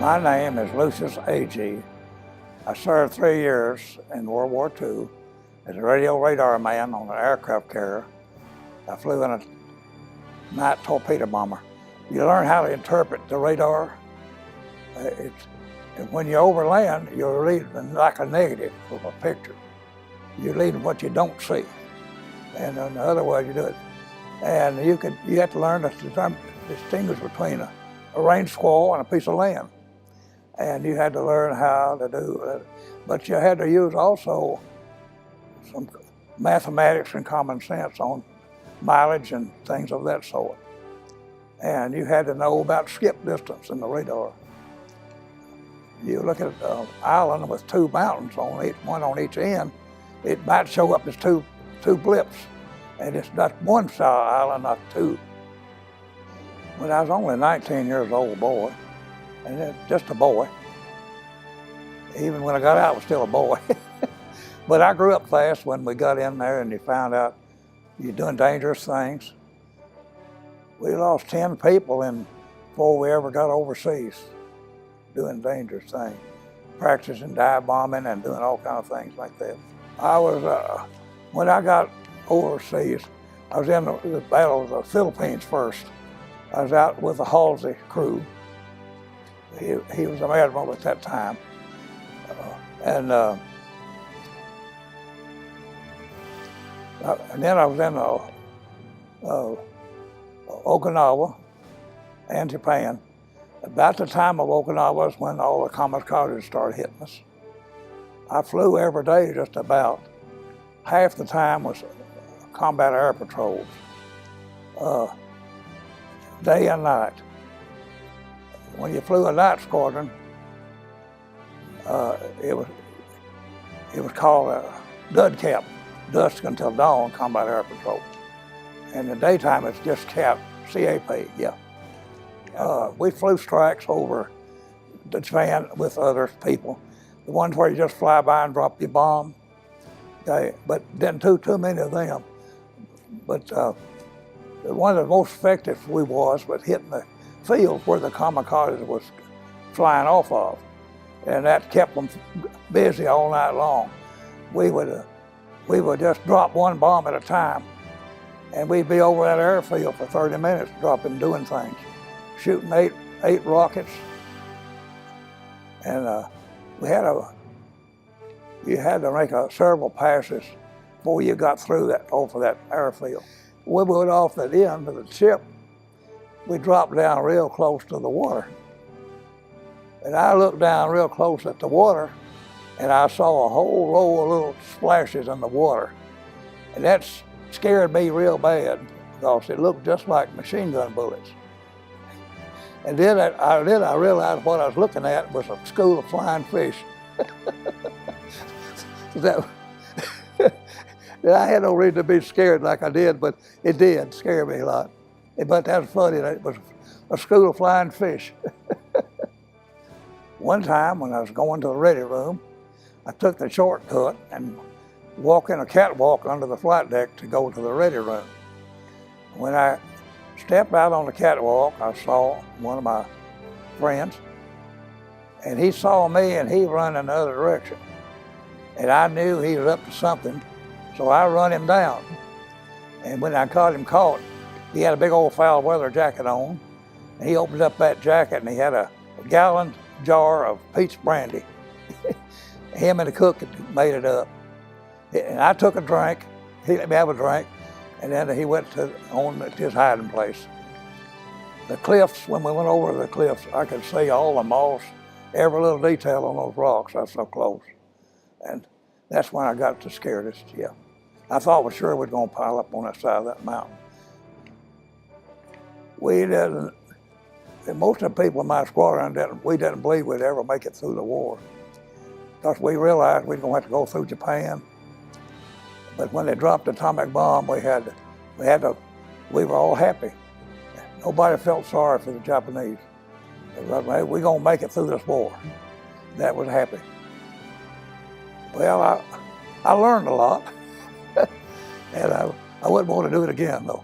My name is Lucius A.G. I served 3 years in World War II as a radio radar man on an aircraft carrier. I flew in a night torpedo bomber. You learn how to interpret the radar. When you overland, you're reading like a negative of a picture. You're reading what you don't see, and in other ways you do it. And you have to learn to distinguish between a rain squall and a piece of land. And you had to learn how to do it. But you had to use also some mathematics and common sense on mileage and things of that sort. And you had to know about skip distance in the radar. You look at an island with 2 mountains on each, one on each end, it might show up as two blips. And it's not one side island, not 2. When I was only 19 years old boy, and just a boy. Even when I got out, I was still a boy. But I grew up fast when we got in there and you found out you're doing dangerous things. We lost 10 people before we ever got overseas doing dangerous things, practicing dive bombing and doing all kinds of things like that. When I got overseas, I was in the Battle of the Philippines first. I was out with the Halsey crew. He was an admiral at that time. And then I was in Okinawa and Japan. About the time of Okinawa is when all the kamikazes started hitting us. I flew every day just about. Half the time was combat air patrols, day and night. When you flew a night squadron, it was called a dud cap, dusk until dawn combat air patrol. And in the daytime, it's just cap, CAP, yeah. We flew strikes over Japan with other people. The ones where you just fly by and drop your bomb. But didn't do too many of them. But one of the most effective we was hitting the fields where the kamikaze was flying off of. And that kept them busy all night long. We would just drop one bomb at a time. And we'd be over that airfield for 30 minutes, doing things. Shooting eight rockets. And you had to make several passes before you got through over that airfield. We went off at the end of the ship. We dropped down real close to the water. And I looked down real close at the water, and I saw a whole row of little splashes in the water. And that scared me real bad because it looked just like machine gun bullets. And then I realized what I was looking at was a school of flying fish. I had no reason to be scared like I did, but it did scare me a lot. But that was funny, it was a school of flying fish. One time when I was going to the ready room, I took the shortcut and walked in a catwalk under the flight deck to go to the ready room. When I stepped out on the catwalk, I saw one of my friends, and he saw me and he ran in the other direction. And I knew he was up to something, so I run him down. And when I caught him caught, he had a big old foul weather jacket on, and he opened up that jacket and he had a gallon jar of peach brandy. Him and the cook had made it up. And I took a drink, he let me have a drink, and then he went on to his hiding place. The cliffs, when we went over the cliffs, I could see all the moss, every little detail on those rocks. I was so close. And that's when I got the scaredest, yeah. I thought for sure we'd gonna pile up on that side of that mountain. Most of the people in my squadron, we didn't believe we'd ever make it through the war. Because we realized we were gonna have to go through Japan. But when they dropped the atomic bomb, we were all happy. Nobody felt sorry for the Japanese. We're gonna make it through this war. That was happy. Well, I learned a lot, and I wouldn't want to do it again, though.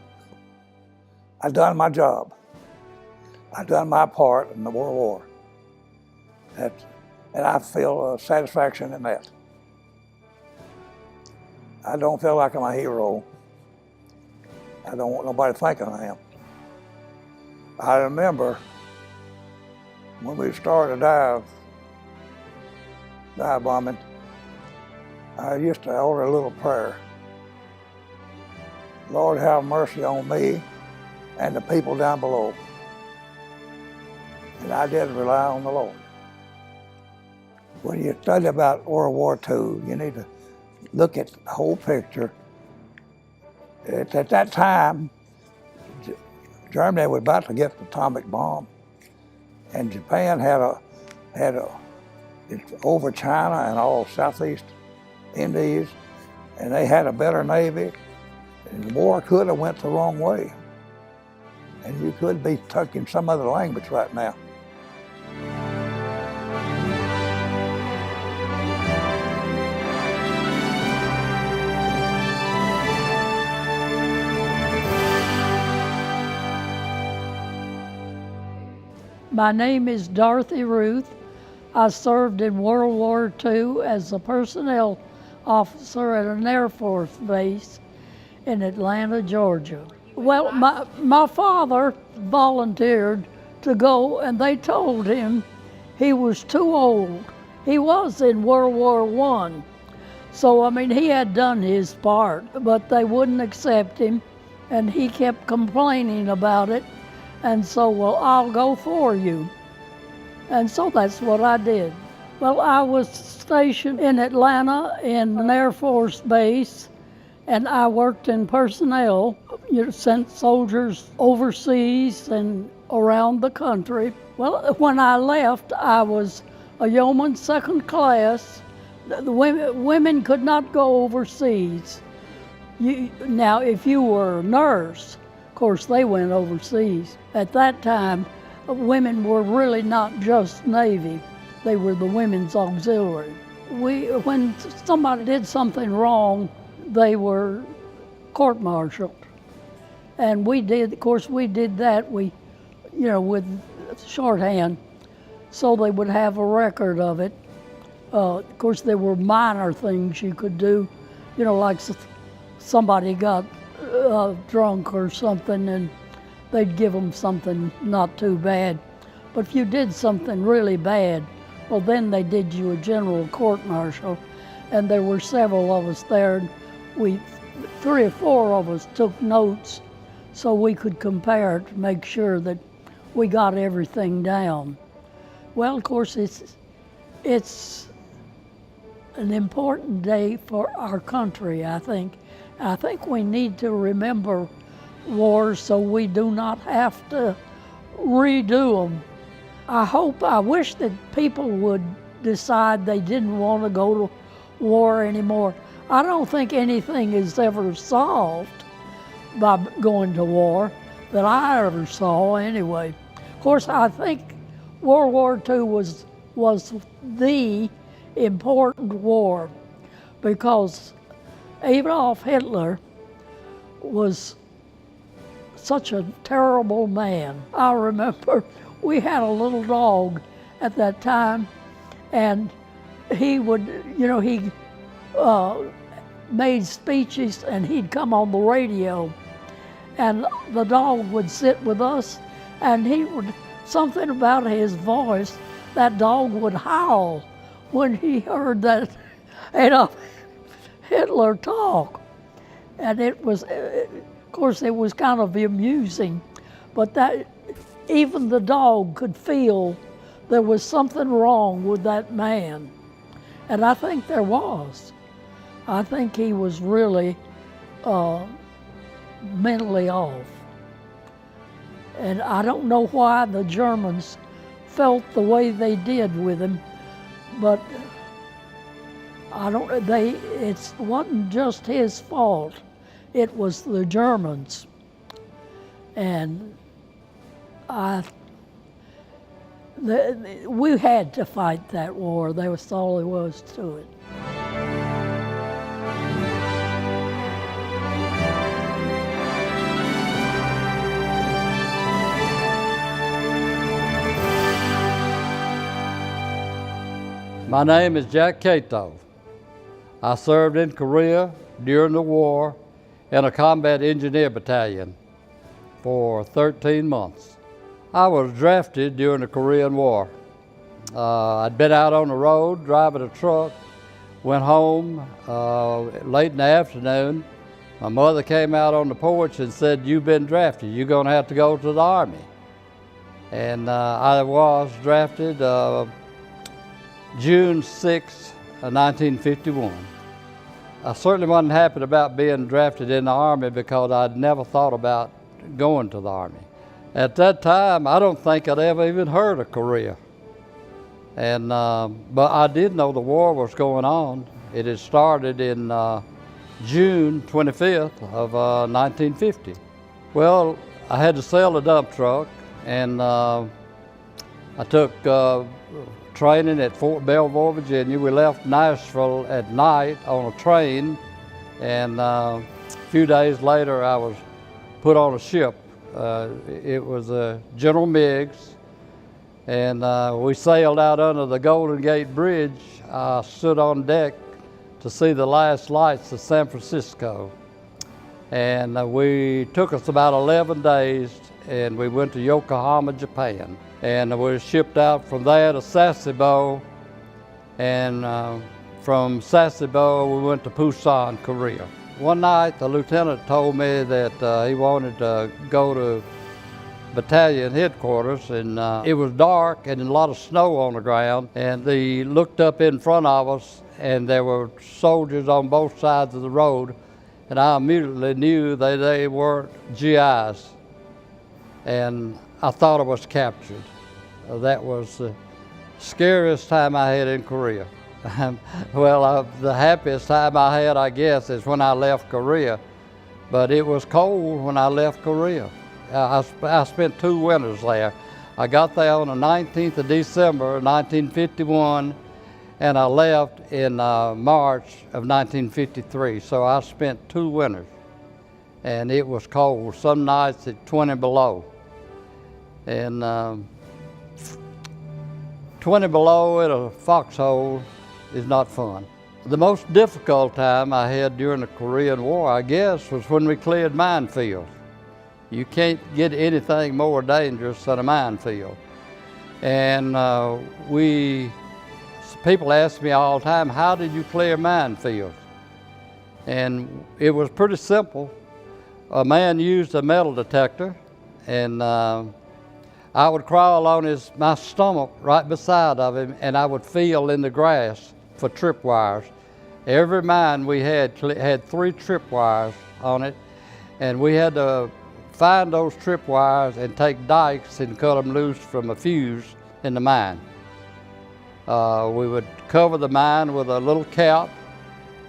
I've done my job. I've done my part in the World War. And I feel satisfaction in that. I don't feel like I'm a hero. I don't want nobody thinking I am. I remember when we started dive bombing, I used to order a little prayer. Lord, have mercy on me and the people down below. And I did rely on the Lord. When you study about World War II, you need to look at the whole picture. At that time, Germany was about to get the atomic bomb, and Japan had it's over China and all Southeast Indies, and they had a better navy, and the war could have went the wrong way. And you could be talking some other language right now. My name is Dorothy Ruth. I served in World War II as a personnel officer at an Air Force base in Atlanta, Georgia. Well, my father volunteered to go, and they told him he was too old. He was in World War I, so I mean he had done his part, but they wouldn't accept him, and he kept complaining about it. And so, well, I'll go for you. And so that's what I did. Well, I was stationed in Atlanta in an Air Force base, and I worked in personnel, sent soldiers overseas and around the country. Well, when I left, I was a yeoman second class. The women could not go overseas. Now, if you were a nurse, of course, they went overseas. At that time, women were really not just Navy. They were the women's auxiliary. When somebody did something wrong, they were court-martialed. And we did that, with shorthand, so they would have a record of it. Of course, there were minor things you could do, like somebody got drunk or something, and they'd give them something not too bad. But if you did something really bad, well, then they did you a general court-martial, and there were several of us there. 3 or 4 of us took notes so we could compare to make sure that we got everything down. Well, of course, it's an important day for our country, I think. I think we need to remember wars so we do not have to redo them. I wish that people would decide they didn't want to go to war anymore. I don't think anything is ever solved by going to war that I ever saw anyway. Of course, I think World War II was the important war because Adolf Hitler was such a terrible man. I remember we had a little dog at that time, and he would, he made speeches, and he'd come on the radio, and the dog would sit with us, and something about his voice, that dog would howl when he heard that Adolf Hitler talk. And it was, of course, it was kind of amusing, but that even the dog could feel there was something wrong with that man. And I think there was. I think he was really mentally off. And I don't know why the Germans felt the way they did with him, but it wasn't just his fault. It was the Germans. And we had to fight that war. That was all there was to it. My name is Jack Cato. I served in Korea during the war in a combat engineer battalion for 13 months. I was drafted during the Korean War. I'd been out on the road driving a truck, went home late in the afternoon. My mother came out on the porch and said, "You've been drafted, you're gonna have to go to the Army." And I was drafted June 6, 1951. I certainly wasn't happy about being drafted in the Army because I'd never thought about going to the Army. At that time, I don't think I'd ever even heard of Korea. And, but I did know the war was going on. It had started in June 25th of 1950. Well, I had to sell a dump truck, and I took training at Fort Belvoir, Virginia. We left Nashville at night on a train, and a few days later I was put on a ship. It was a General Meigs, and we sailed out under the Golden Gate Bridge. I stood on deck to see the last lights of San Francisco. And we took us about 11 days, and we went to Yokohama, Japan. And we were shipped out from there to Sasebo, and from Sasebo we went to Busan, Korea. One night the lieutenant told me that he wanted to go to battalion headquarters, and it was dark and a lot of snow on the ground, and they looked up in front of us and there were soldiers on both sides of the road, and I immediately knew that they weren't GIs, and I thought I was captured. That was the scariest time I had in Korea. Well, the happiest time I had, I guess, is when I left Korea, but it was cold when I left Korea. I spent 2 winters there. I got there on the 19th of December, 1951, and I left in March of 1953. So I spent 2 winters, and it was cold. Some nights at 20 below. And 20 below in a foxhole is not fun. The most difficult time I had during the Korean War, I guess, was when we cleared minefields. You can't get anything more dangerous than a minefield. And people ask me all the time, how did you clear minefields? And it was pretty simple. A man used a metal detector, and I would crawl on my stomach right beside of him, and I would feel in the grass for tripwires. Every mine we had 3 tripwires on it, and we had to find those tripwires and take dikes and cut them loose from a fuse in the mine. We would cover the mine with a little cap,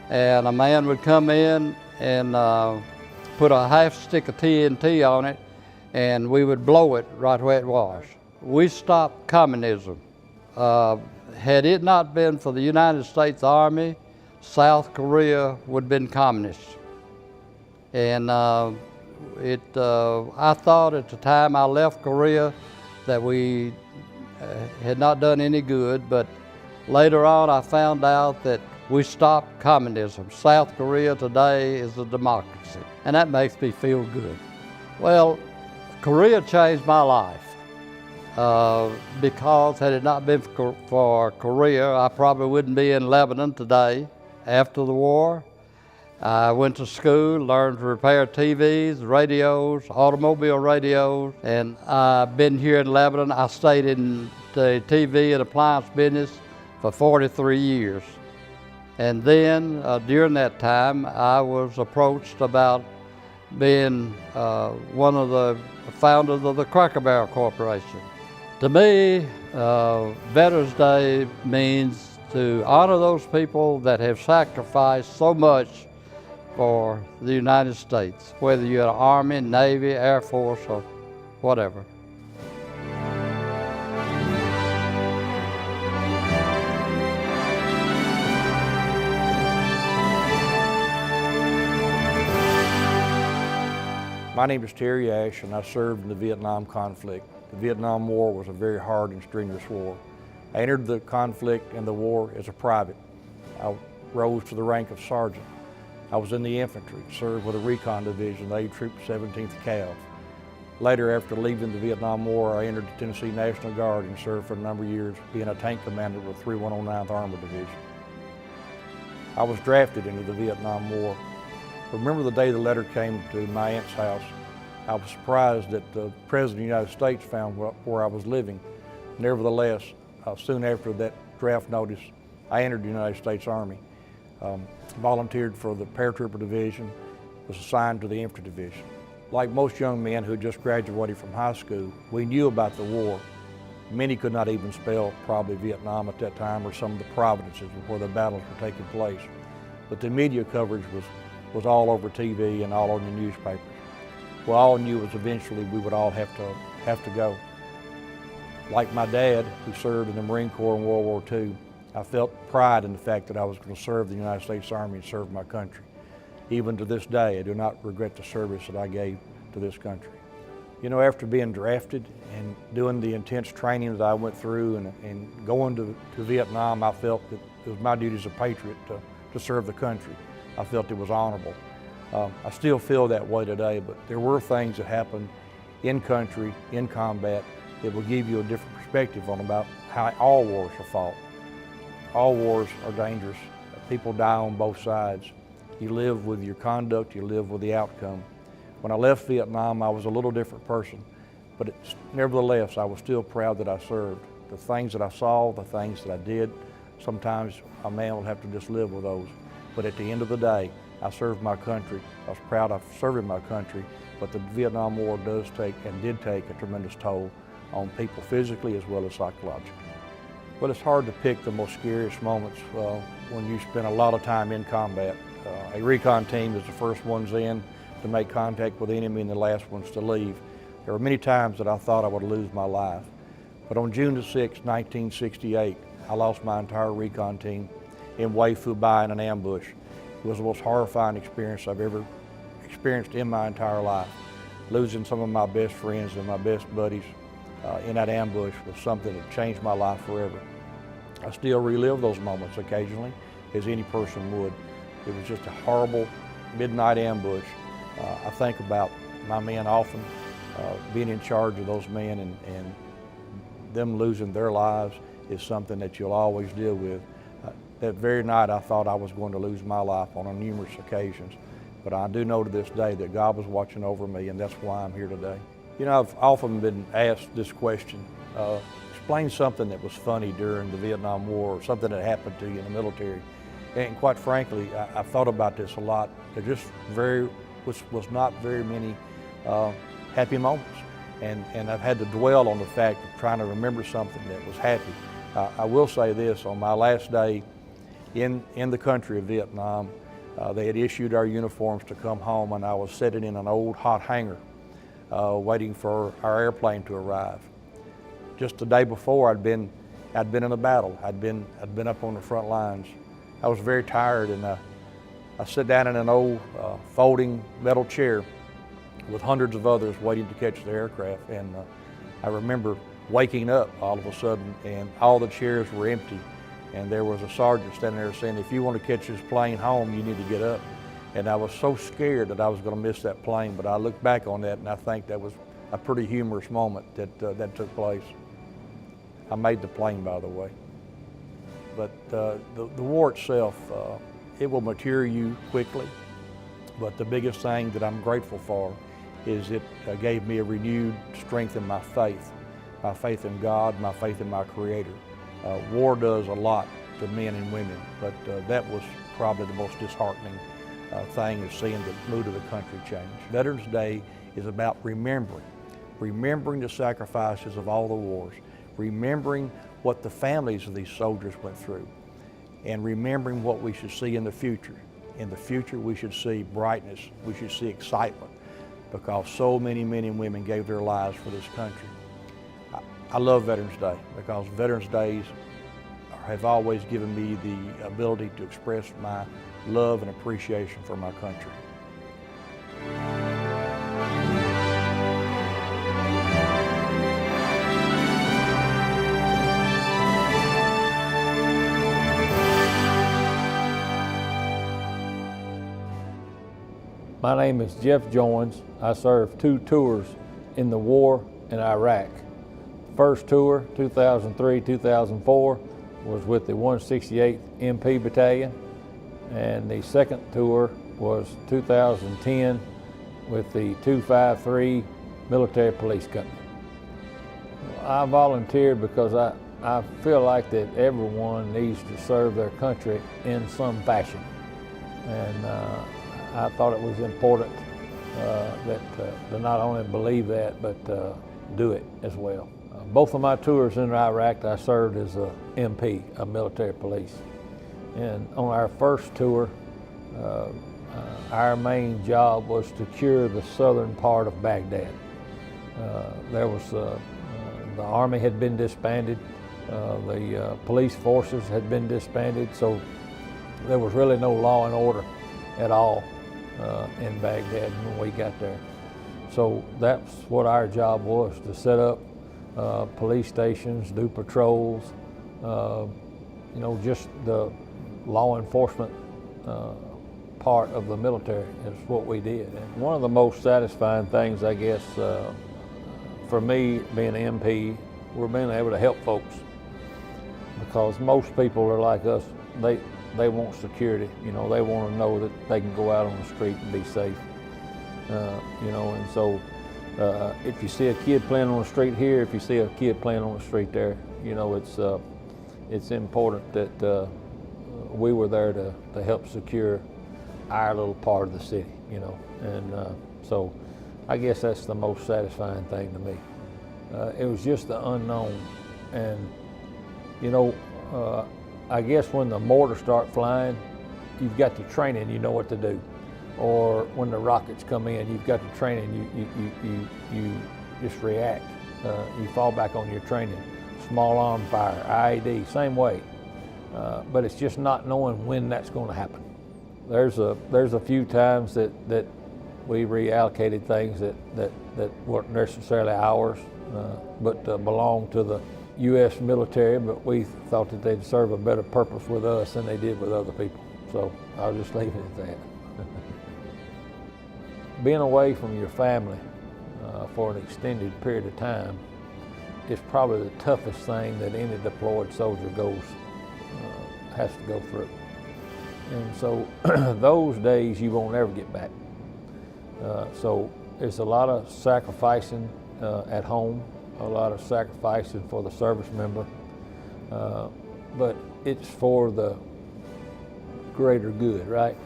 and a man would come in and put a half stick of TNT on it, and we would blow it right where it was. We stopped communism. Had it not been for the United States Army, South Korea would have been communist. And I thought at the time I left Korea that we had not done any good, but later on I found out that we stopped communism. South Korea today is a democracy, and that makes me feel good. Well, Korea changed my life because had it not been for Korea, I probably wouldn't be in Lebanon today. After the war, I went to school, learned to repair TVs, radios, automobile radios, and I've been here in Lebanon. I stayed in the TV and appliance business for 43 years. And then during that time, I was approached about being one of the founders of the Cracker Barrel Corporation. To me, Veterans Day means to honor those people that have sacrificed so much for the United States, whether you're Army, Navy, Air Force, or whatever. My name is Terry Ash, and I served in the Vietnam conflict. The Vietnam War was a very hard and strenuous war. I entered the conflict and the war as a private. I rose to the rank of sergeant. I was in the infantry, served with a recon division, the 8th Troop 17th Cav. Later, after leaving the Vietnam War, I entered the Tennessee National Guard and served for a number of years, being a tank commander with 3109th Armored Division. I was drafted into the Vietnam War. Remember the day the letter came to my aunt's house. I was surprised that the President of the United States found where I was living. Nevertheless, soon after that draft notice, I entered the United States Army. Volunteered for the Paratrooper Division, was assigned to the Infantry Division. Like most young men who just graduated from high school, we knew about the war. Many could not even spell probably Vietnam at that time or some of the provinces where the battles were taking place. But the media coverage was all over TV and all on the newspapers. Well, all I knew was eventually we would all have to go. Like my dad, who served in the Marine Corps in World War II, I felt pride in the fact that I was going to serve the United States Army and serve my country. Even to this day, I do not regret the service that I gave to this country. You know, after being drafted and doing the intense training that I went through and going to Vietnam, I felt that it was my duty as a patriot to serve the country. I felt it was honorable. I still feel that way today, but there were things that happened in country, in combat, that will give you a different perspective on about how all wars are fought. All wars are dangerous. People die on both sides. You live with your conduct, you live with the outcome. When I left Vietnam, I was a little different person, but nevertheless, I was still proud that I served. The things that I saw, the things that I did, sometimes a man will have to just live with those. But at the end of the day, I served my country. I was proud of serving my country, but the Vietnam War does take and did take a tremendous toll on people physically as well as psychologically. Well, it's hard to pick the most scariest moments when you spend a lot of time in combat. A recon team is the first ones in to make contact with the enemy and the last ones to leave. There were many times that I thought I would lose my life. But on June the 6th, 1968, I lost my entire recon team in Way Phu Bai in an ambush. It was the most horrifying experience I've ever experienced in my entire life. Losing some of my best friends and my best buddies in that ambush was something that changed my life forever. I still relive those moments occasionally, as any person would. It was just a horrible midnight ambush. I think about my men often, being in charge of those men and them losing their lives is something that you'll always deal with. That very night I thought I was going to lose my life on numerous occasions, but I do know to this day that God was watching over me, and that's why I'm here today. You know, I've often been asked this question, explain something that was funny during the Vietnam War or something that happened to you in the military. And quite frankly, I've thought about this a lot. There just was not very many happy moments. And I've had to dwell on the fact of trying to remember something that was happy. I will say this, on my last day in the country of Vietnam, they had issued our uniforms to come home, and I was sitting in an old hot hangar waiting for our airplane to arrive. Just the day before, I'd been in a battle. I'd been up on the front lines. I was very tired, and I sat down in an old folding metal chair with hundreds of others waiting to catch the aircraft. And I remember waking up all of a sudden, and all the chairs were empty. And there was a sergeant standing there saying, if you want to catch this plane home, you need to get up. And I was so scared that I was going to miss that plane, but I look back on that and I think that was a pretty humorous moment that took place. I made the plane, by the way. But the war itself, it will mature you quickly, but the biggest thing that I'm grateful for is it gave me a renewed strength in my faith in God, my faith in my Creator. War does a lot to men and women, but that was probably the most disheartening thing, is seeing the mood of the country change. Veterans Day is about remembering the sacrifices of all the wars, remembering what the families of these soldiers went through, and remembering what we should see in the future. In the future, we should see brightness, we should see excitement, because so many men and women gave their lives for this country. I love Veterans Day because Veterans Days have always given me the ability to express my love and appreciation for my country. My name is Jeff Joins. I served 2 tours in the war in Iraq. First tour, 2003-2004, was with the 168th MP Battalion, and the second tour was 2010 with the 253 Military Police Company. I volunteered because I feel like that everyone needs to serve their country in some fashion, and I thought it was important to not only believe that, but do it as well. Both of my tours in Iraq, I served as a MP, a military police. And on our first tour, our main job was to cure the southern part of Baghdad. The Army had been disbanded, the police forces had been disbanded, so there was really no law and order at all in Baghdad when we got there. So that's what our job was, to set up police stations, do patrols, just the law enforcement part of the military is what we did. And one of the most satisfying things, I guess, for me being an MP, we're being able to help folks, because most people are like us. They want security. They want to know that they can go out on the street and be safe. And so if you see a kid playing on the street here, if you see a kid playing on the street there, it's important that we were there to help secure our little part of the city, and so I guess that's the most satisfying thing to me. It was just the unknown, and I guess when the mortars start flying, you've got the training, you know what to do. Or when the rockets come in, you've got the training, you just react. You fall back on your training. Small arm fire, IED, same way. But it's just not knowing when that's going to happen. There's a few times that we reallocated things that weren't necessarily ours, but belonged to the U.S. military, but we thought that they'd serve a better purpose with us than they did with other people. So I'll just leave it at that. Being away from your family for an extended period of time is probably the toughest thing that any deployed soldier has to go through. And so those days you won't ever get back. So there's a lot of sacrificing at home, a lot of sacrificing for the service member, but it's for the greater good, right?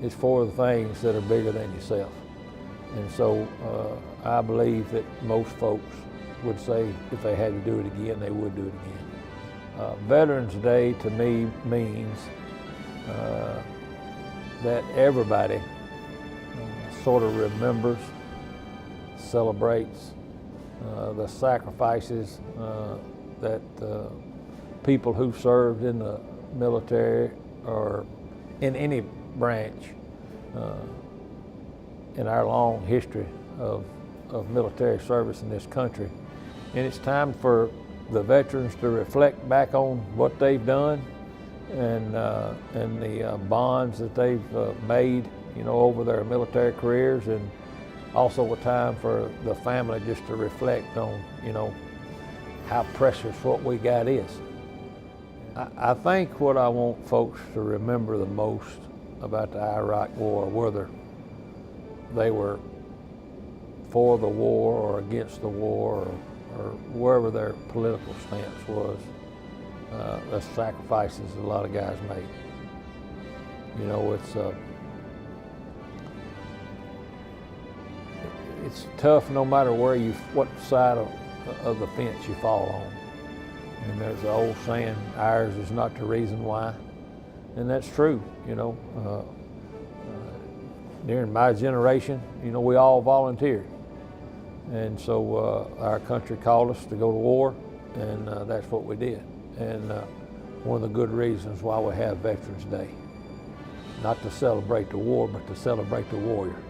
It's for the things that are bigger than yourself. And so I believe that most folks would say if they had to do it again, they would do it again. Veterans Day to me means that everybody sort of remembers, celebrates the sacrifices that people who served in the military or in any branch in our long history of military service in this country. And it's time for the veterans to reflect back on what they've done and the bonds that they've made, over their military careers, and also a time for the family just to reflect on, how precious what we got is. I think what I want folks to remember the most about the Iraq War, whether they were for the war or against the war or wherever their political stance was, the sacrifices a lot of guys made. It's tough no matter what side of the fence you fall on. And there's the old saying, ours is not the reason why. And that's true, during my generation, we all volunteered. And so our country called us to go to war, and that's what we did. And one of the good reasons why we have Veterans Day. Not to celebrate the war, but to celebrate the warrior.